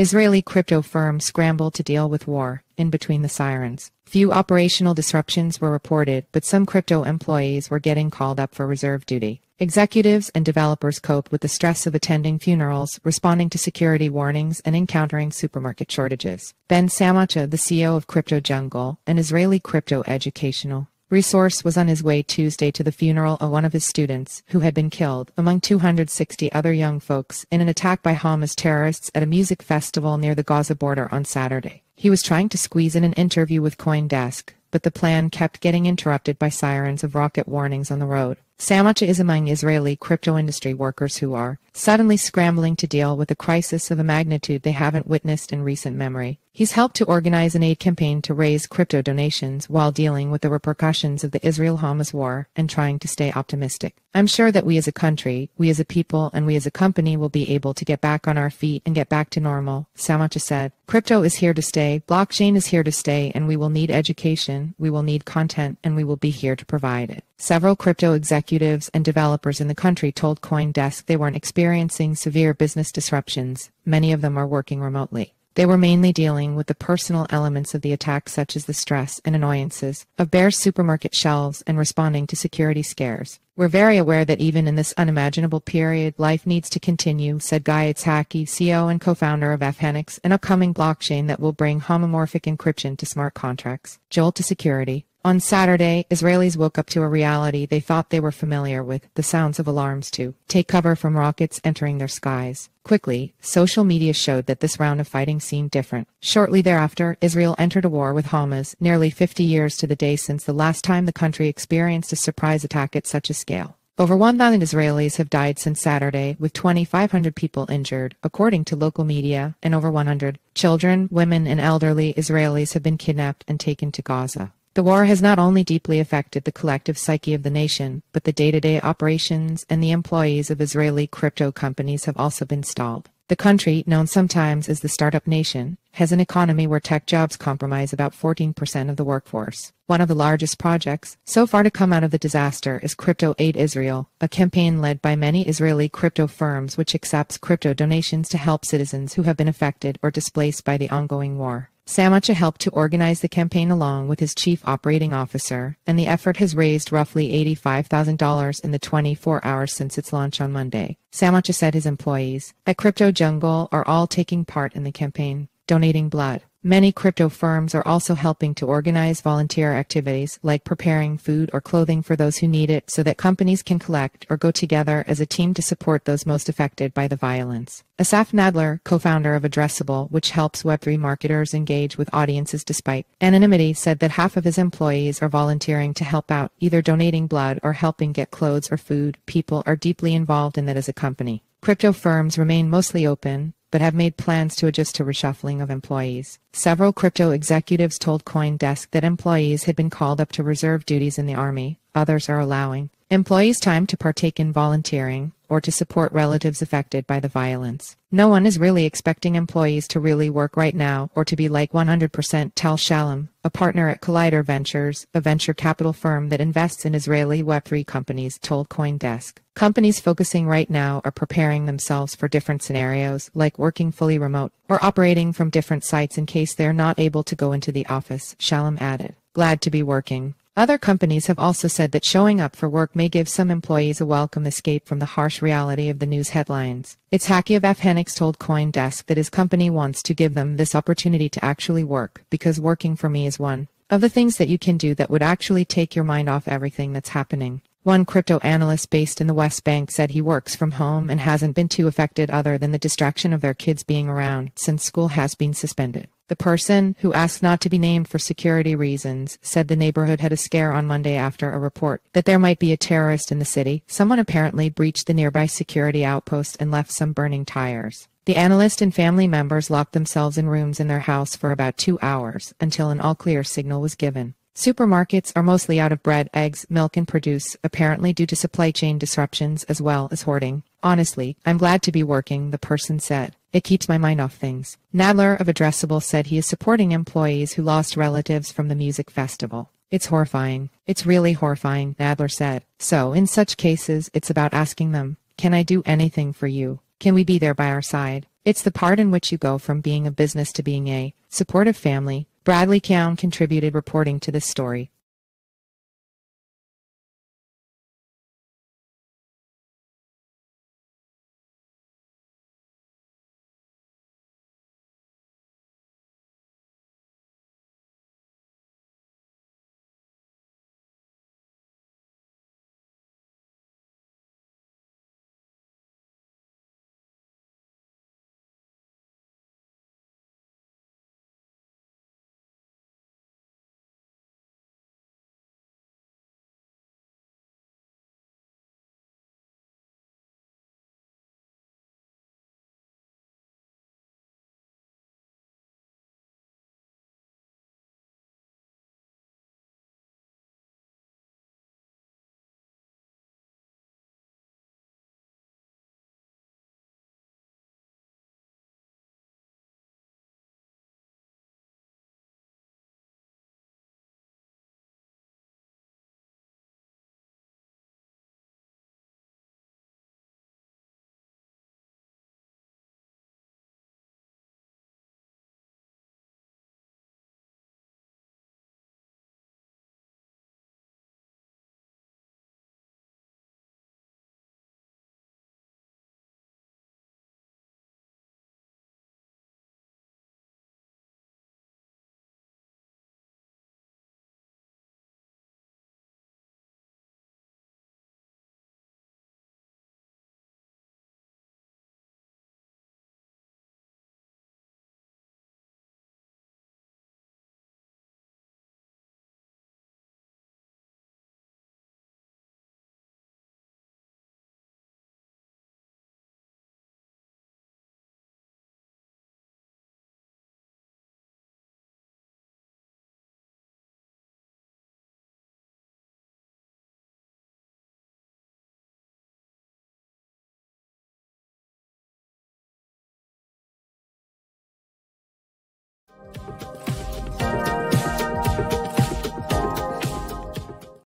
Israeli crypto firm Scramble to deal with war, in between the sirens. Few operational disruptions were reported, but some crypto employees were getting called up for reserve duty. Executives and developers coped with the stress of attending funerals, responding to security warnings, and encountering supermarket shortages. Samocha, the CEO of CryptoJungle, an Israeli crypto educational resource, was on his way Tuesday to the funeral of one of his students, who had been killed, among 260 other young folks, in an attack by Hamas terrorists at a music festival near the Gaza border on Saturday. He was trying to squeeze in an interview with CoinDesk, but the plan kept getting interrupted by sirens of rocket warnings on the road. Samocha is among Israeli crypto industry workers who are suddenly scrambling to deal with a crisis of a magnitude they haven't witnessed in recent memory. He's helped to organize an aid campaign to raise crypto donations while dealing with the repercussions of the Israel-Hamas war and trying to stay optimistic. I'm sure that we as a country, we as a people, and we as a company will be able to get back on our feet and get back to normal, Samocha said. Crypto is here to stay, blockchain is here to stay, and we will need education, we will need content, and we will be here to provide it. Several crypto executives and developers in the country told CoinDesk they weren't experiencing severe business disruptions. Many of them are working remotely. They were mainly dealing with the personal elements of the attack, such as the stress and annoyances of bare supermarket shelves and responding to security scares. We're very aware that even in this unimaginable period, life needs to continue, said Guy Itzhaki, CEO and co-founder of Phoenix, an upcoming blockchain that will bring homomorphic encryption to smart contracts. Jolt to security. On Saturday, Israelis woke up to a reality they thought they were familiar with, the sounds of alarms to take cover from rockets entering their skies. Quickly, social media showed that this round of fighting seemed different. Shortly thereafter, Israel entered a war with Hamas, nearly 50 years to the day since the last time the country experienced a surprise attack at such a scale. Over 1,000 Israelis have died since Saturday, with 2,500 people injured, according to local media, and over 100 children, women, and elderly Israelis have been kidnapped and taken to Gaza. The war has not only deeply affected the collective psyche of the nation, but the day-to-day operations and the employees of Israeli crypto companies have also been stalled. The country, known sometimes as the startup nation, has an economy where tech jobs comprise about 14% of the workforce. One of the largest projects so far to come out of the disaster is Crypto Aid Israel, a campaign led by many Israeli crypto firms which accepts crypto donations to help citizens who have been affected or displaced by the ongoing war. Samocha helped to organize the campaign along with his chief operating officer, and the effort has raised roughly $85,000 in the 24 hours since its launch on Monday. Samocha said his employees at CryptoJungle are all taking part in the campaign, donating blood. Many crypto firms are also helping to organize volunteer activities like preparing food or clothing for those who need it so that companies can collect or go together as a team to support those most affected by the violence. Asaf Nadler, co-founder of Addressable, which helps Web3 marketers engage with audiences despite anonymity, said that half of his employees are volunteering to help out, either donating blood or helping get clothes or food. People are deeply involved in that as a company. Crypto firms remain mostly open, but have made plans to adjust to reshuffling of employees. Several crypto executives told CoinDesk that employees had been called up to reserve duties in the army. Others are allowing employees time to partake in volunteering or to support relatives affected by the violence. No one is really expecting employees to really work right now or to be like 100%, Tal Shalom, a partner at Collider Ventures, a venture capital firm that invests in Israeli Web3 companies, told CoinDesk. Companies focusing right now are preparing themselves for different scenarios, like working fully remote or operating from different sites in case they're not able to go into the office, Shalom added. Glad to be working. Other companies have also said that showing up for work may give some employees a welcome escape from the harsh reality of the news headlines. Itzhaki of Phoenix told CoinDesk that his company wants to give them this opportunity to actually work, because working for me is one of the things that you can do that would actually take your mind off everything that's happening. One crypto analyst based in the West Bank said he works from home and hasn't been too affected other than the distraction of their kids being around since school has been suspended. The person, who asked not to be named for security reasons, said the neighborhood had a scare on Monday after a report that there might be a terrorist in the city. Someone apparently breached the nearby security outpost and left some burning tires. The analyst and family members locked themselves in rooms in their house for about 2 hours until an all-clear signal was given. Supermarkets are mostly out of bread, eggs, milk, and produce, apparently due to supply chain disruptions as well as hoarding. Honestly, I'm glad to be working, the person said. It keeps my mind off things. Nadler of Addressable said he is supporting employees who lost relatives from the music festival. It's horrifying. It's really horrifying, Nadler said. So, in such cases, it's about asking them, can I do anything for you? Can we be there by our side? It's the part in which you go from being a business to being a supportive family. Bradley Cowan contributed reporting to this story.